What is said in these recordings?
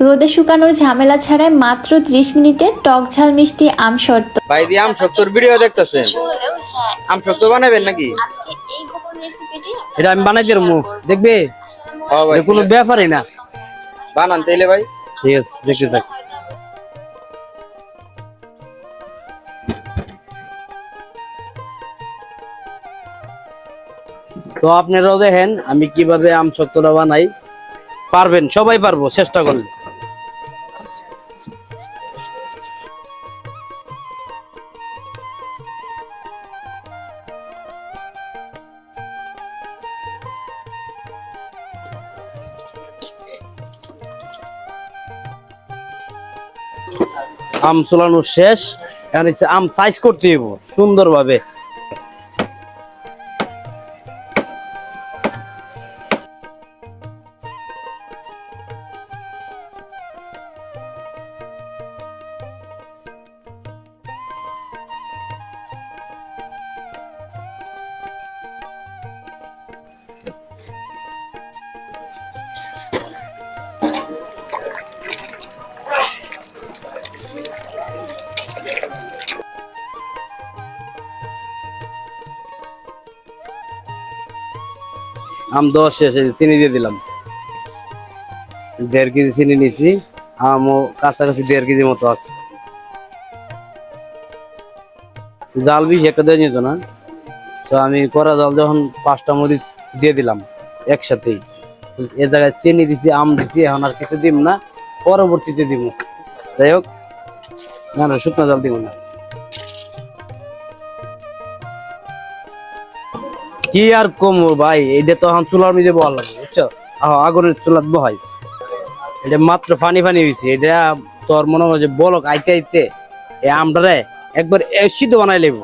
রোদে শুকানোর ঝামেলা ছাড়াই মাত্র 30 মিনিটে টক ঝাল মিষ্টি আম শর্ত। ভাই দি আম শর্তর ভিডিও দেখতেছেন? আম শর্ত বানাবেন নাকি? এটা আমি বানাই দিলাম, দেখবে কোনো ব্যাপারই না। বানান তাইলে ভাই। ঠিক আছে, দেখতে থাক। তো আপনারাও দেখেন আমি কিভাবে আম শক্তটা বানাই। পারবেন, সবাই পারবো চেষ্টা করলে। আম চুলানো শেষ, এখন হচ্ছে আম সাইজ করতে হইব সুন্দরভাবে। আম 10 শেষ, চিনি দিয়ে দিলাম। 1.5 কেজি চিনি নিছি, আমও কাছাকাছি 1.5 কেজি মতো আছে। জাল বেশি একটা দেওয়া যেত না, তো আমি কড়া জাল যখন 5টা মরিচ দিয়ে দিলাম একসাথেই। এ জায়গায় চিনি দিছি, আম দিছি, এখন আর কিছু দিব না, পরবর্তীতে দিব। যাই হোক, না না শুকনো জাল দিব না। কি আর কম ভাই, এটা তো এখন চুলার মধ্যে বহাল লাগে, বুঝছো? আগুনের চুলাত বহাই, এটা মাত্র ফানি ফানি হয়েছে। এটা তোর মনে হয় যে বলক আইতে আইতে এই আমটারে একবার সিদ্ধ বানাই লেব।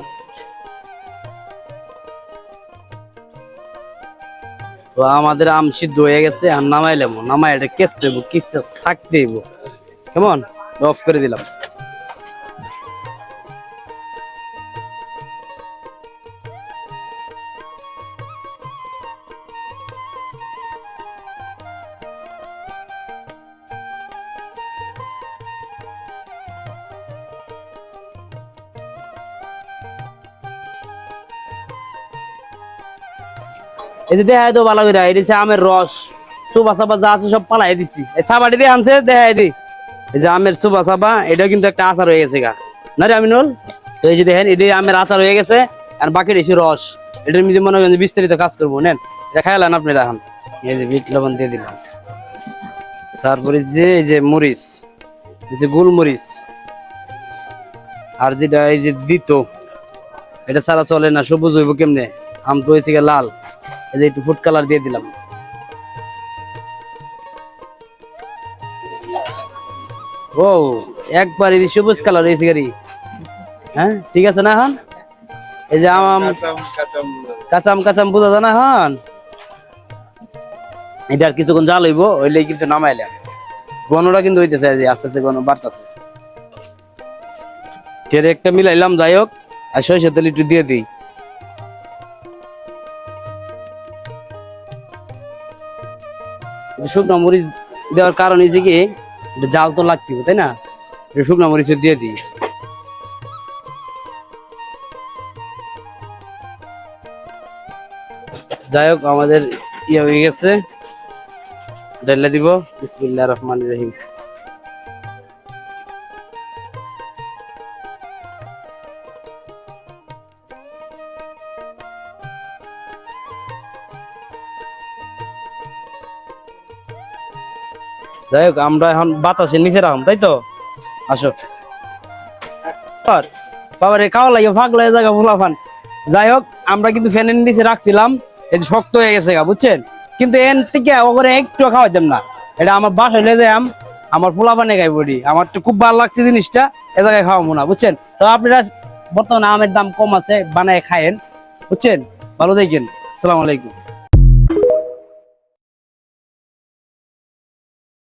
তো আমাদের আম সিদ্ধ হয়ে গেছে, আর নামাই লেবো। নামাই এটা কেসতে দেবো, কিসে ছাকতে দেব। কেমন, অফ করে দিলাম। এই যে দেখাই তো ভালো করে, এটা আমের রস, সুবা সাবা যা আছে সব পালাই দিছি। এই সাবাটি দিয়ে আনছে, দেখাই দি। এই যে আমের সুবা সাবা, এটা কিন্তু একটা আচার হয়ে গেছে গা, না রে আমিনুল? তো এই যে দেখেন, এটা আমের আচার হয়ে গেছে, আর বাকি এসে রস। এটার মধ্যে মনে করেন বিস্তারিত কাজ করবো। নেন, এটা খাইলেন আপনারা এখন। এই যে বিট লবণ দিয়ে দিলাম, তারপরে যে এই যে মরিচ, এই যে গোলমরিচ, আর যেটা এই যে দিত, এটা ছাড়া চলে না। সবুজ হইব কেমনে, আম তো হয়েছে লাল। এই যে একটু ফুড কালার দিয়ে দিলাম। ও একবার এই সবুজ কালার হয়েছে গাড়ি। হ্যাঁ ঠিক আছে না? এখন এই যে আম কাঁচাম কাঁচাম বোঝা যায় না? এখন এটা আর কিছুক্ষণ জাল হইব, হইলেই কিন্তু নামাইলাম। গনটা কিন্তু হইতেছে, আস্তে আস্তে গন বাড়তেছে। একটা মিলাইলাম। যাই হোক, আর সরিষার তেল একটু দিয়ে দিই। শুকনো মরিচ দেওয়ার কারণ হচ্ছে কি, জাল তো লাগবে, তাই না? শুকনো মরিচ দিয়ে দিই। যাই হোক, আমাদের ইয়ে হয়ে গেছে, ঢেলে দিব। বিসমিল্লাহির রহমানির রহিম। যাই হোক, আমরা এখন বাতাসের নিচে রাখলাম, তাই তো? আসো বাবারে, খাওয়া লাগে ফাঁকলা জায়গা ফুলাফান। যাই হোক, আমরা কিন্তু ফ্যানের নিচে রাখছিলাম, এই যে শক্ত হয়ে গেছে গা, বুঝছেন? কিন্তু এন থেকে ওখানে একটু খাওয়াইতাম না, এটা আমার বাসায় নিয়ে যাই, আমার ফুলাফানে গাই বডি। আমার তো খুব ভালো লাগছে জিনিসটা, এ জায়গায় খাওয়াবো না, বুঝছেন? তো আপনারা বর্তমানে আমের দাম কম আছে, বানায় খায়েন, বুঝছেন? ভালো থাকেন, আসসালামু আলাইকুম।